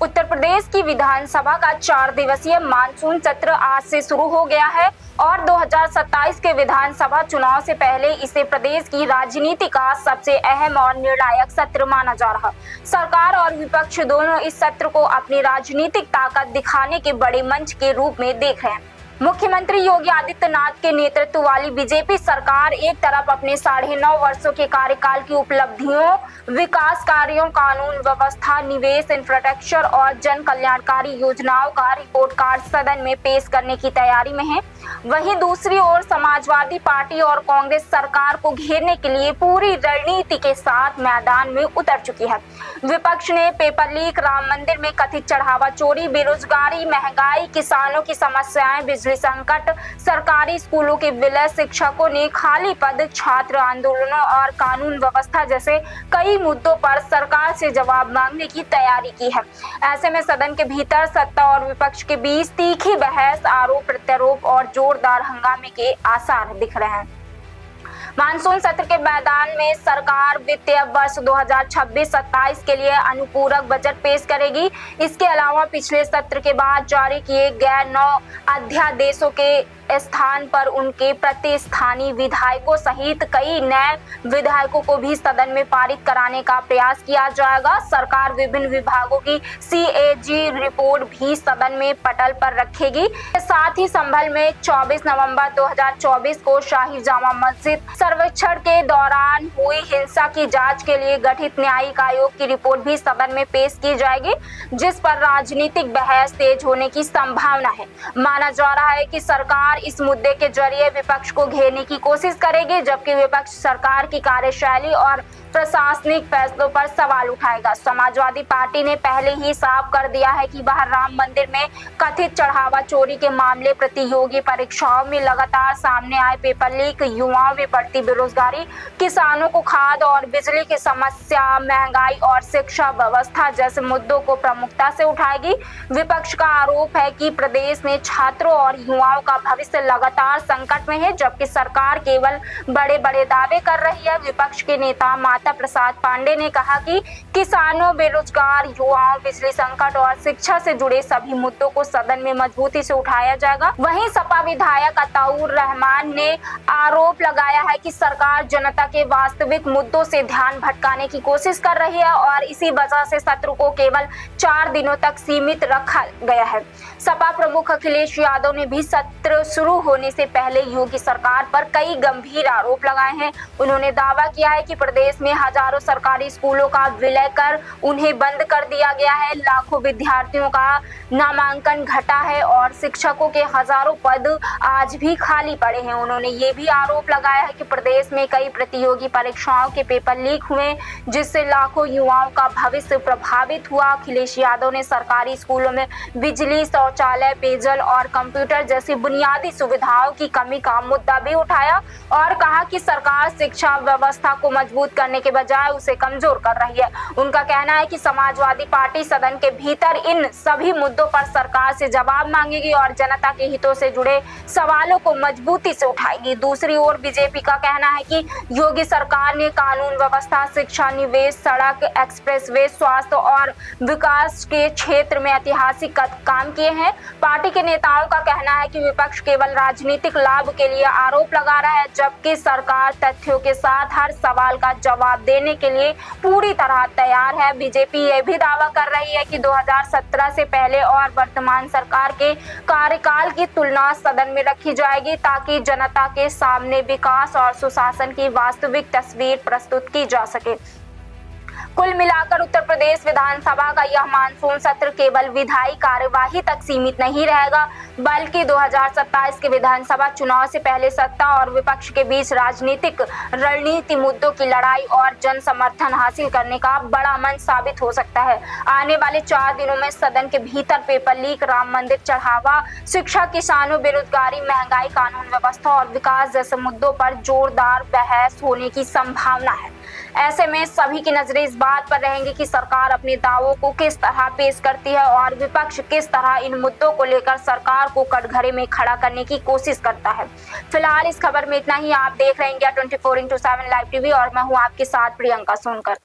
उत्तर प्रदेश की विधानसभा का 4 दिवसीय मानसून सत्र आज से शुरू हो गया है और 2027 के विधानसभा चुनाव से पहले इसे प्रदेश की राजनीति का सबसे अहम और निर्णायक सत्र माना जा रहा। सरकार और विपक्ष दोनों इस सत्र को अपनी राजनीतिक ताकत दिखाने के बड़े मंच के रूप में देख रहे हैं। मुख्यमंत्री योगी आदित्यनाथ के नेतृत्व वाली बीजेपी सरकार एक तरफ अपने 9.5 वर्षों के कार्यकाल की उपलब्धियों, विकास कार्यों, कानून व्यवस्था, निवेश, इंफ्रास्ट्रक्चर और जन कल्याणकारी योजनाओं का रिपोर्ट कार्ड सदन में पेश करने की तैयारी में है। वहीं दूसरी ओर समाजवादी पार्टी और कांग्रेस सरकार को घेरने के लिए पूरी रणनीति के साथ मैदान में उतर चुकी है। विपक्ष ने पेपर लीक, राम मंदिर में कथित चढ़ावा चोरी, बेरोजगारी, महंगाई, किसानों की समस्याएं, बिजली संकट, सरकारी स्कूलों के विलय, शिक्षकों ने खाली पद, छात्र आंदोलनों और कानून व्यवस्था जैसे कई मुद्दों पर सरकार से जवाब मांगने की तैयारी की है। ऐसे में सदन के भीतर सत्ता और विपक्ष के बीच तीखी बहस, आरोप प्रत्यारोप और जोरदार हंगामे के आसार दिख रहे हैं। मानसून सत्र के मैदान में सरकार वित्तीय वर्ष 2026-27 के लिए अनुपूरक बजट पेश करेगी। इसके अलावा पिछले सत्र के बाद जारी किए गए 9 अध्यादेशों के स्थान पर उनके प्रतिस्थानी विधायकों सहित कई नए विधायकों को भी सदन में पारित कराने का प्रयास किया जाएगा। सरकार विभिन्न विभागों की CAG रिपोर्ट भी सदन में पटल पर रखेगी। साथ ही संभल में 24 नवंबर 2024 को शाही जामा मस्जिद सर्वेक्षण के दौरान हुई हिंसा की जांच के लिए गठित न्यायिक आयोग की रिपोर्ट भी सदन में पेश की जाएगी, जिस पर राजनीतिक बहस तेज होने की संभावना है। माना जा रहा है कि सरकार इस मुद्दे के जरिए विपक्ष को घेरने की कोशिश करेगी, जबकि विपक्ष सरकार की कार्यशैली और प्रशासनिक फैसलों पर सवाल उठाएगा। समाजवादी पार्टी ने पहले ही साफ कर दिया है कि वह राम मंदिर में कथित चढ़ावा चोरी के मामले, प्रतियोगी परीक्षाओं में लगातार सामने आए पेपर लीक, युवाओं में बढ़ती बेरोजगारी, किसानों को खाद और बिजली की समस्या, महंगाई और शिक्षा व्यवस्था जैसे मुद्दों को प्रमुखता से उठाएगी। विपक्ष का आरोप है कि प्रदेश में छात्रों और युवाओं का भविष्य लगातार संकट में है, जबकि सरकार केवल बड़े बड़े दावे कर रही है। विपक्ष के नेता माता प्रसाद पांडे ने कहा कि किसानों, बेरोजगार युवाओं, बिजली संकट और शिक्षा से जुड़े सभी मुद्दों को सदन में मजबूती से उठाया जाएगा। वहीं सपा विधायक अताउर रहमान ने आरोप लगाया है कि सरकार जनता के वास्तविक मुद्दों से ध्यान भटकाने की कोशिश कर रही है और इसी वजह से सत्र को केवल 4 दिनों तक सीमित रखा गया है। सपा प्रमुख अखिलेश यादव ने भी सत्र शुरू होने से पहले योगी सरकार पर कई गंभीर आरोप लगाए हैं। उन्होंने दावा किया है कि प्रदेश में हजारों सरकारी स्कूलों का विलय कर उन्हें बंद कर दिया गया है, लाखों विद्यार्थियों का नामांकन घटा है और शिक्षकों के हजारों पद आज भी खाली पड़े हैं। उन्होंने ये भी आरोप लगाया है कि प्रदेश में कई प्रतियोगी परीक्षाओं के पेपर लीक हुए, जिससे लाखों युवाओं का भविष्य प्रभावित हुआ। अखिलेश यादव ने सरकारी स्कूलों में बिजली, शौचालय, पेयजल और कंप्यूटर जैसी बुनियादी सुविधाओं की कमी का मुद्दा भी उठाया और कहा कि सरकार शिक्षा व्यवस्था को मजबूत करने के बजाय उसे कमजोर कर रही है। उनका कहना है कि समाजवादी पार्टी सदन के भीतर इन सभी मुद्दों पर सरकार से जवाब मांगेगी और जनता के हितों से जुड़े सवालों को मजबूती से उठाएगी। दूसरी ओर बीजेपी का कहना है कि योगी सरकार ने कानून व्यवस्था, शिक्षा, निवेश, सड़क, एक्सप्रेसवे, स्वास्थ्य और विकास के क्षेत्र में ऐतिहासिक काम किए हैं। पार्टी के नेताओं का कहना है कि विपक्ष केवल राजनीतिक लाभ के लिए आरोप लगा रहा है, जबकि सरकार तथ्यों के साथ हर सवाल का जवाब देने के लिए पूरी तरह तैयार है। बीजेपी यह भी दावा कर रही है कि 2017 से पहले और वर्तमान सरकार के कार्यकाल की तुलना सदन में रखी जाएगी, ताकि जनता के सामने विकास और सुशासन की वास्तविक तस्वीर प्रस्तुत की जा सके। कुल मिलाकर उत्तर प्रदेश विधानसभा का यह मानसून सत्र केवल विधायी कार्यवाही तक सीमित नहीं रहेगा, बल्कि 2027 के विधानसभा चुनाव से पहले सत्ता और विपक्ष के बीच राजनीतिक रणनीति मुद्दों की लड़ाई और जन समर्थन हासिल करने का बड़ा मंच साबित हो सकता है। आने वाले 4 दिनों में सदन के भीतर पेपर लीक, राम मंदिर चढ़ावा, शिक्षा, किसानों, बेरोजगारी, महंगाई, कानून व्यवस्था और विकास जैसे मुद्दों पर जोरदार बहस होने की संभावना है। ऐसे में सभी की नजरें इस बात पर रहेंगी कि सरकार अपने दावों को किस तरह पेश करती है और विपक्ष किस तरह इन मुद्दों को लेकर सरकार को कटघरे में खड़ा करने की कोशिश करता है। फिलहाल इस खबर में इतना ही। आप देख रहे हैं इंडिया 24x7 लाइव टीवी और मैं हूं आपके साथ प्रियंका सोनकर।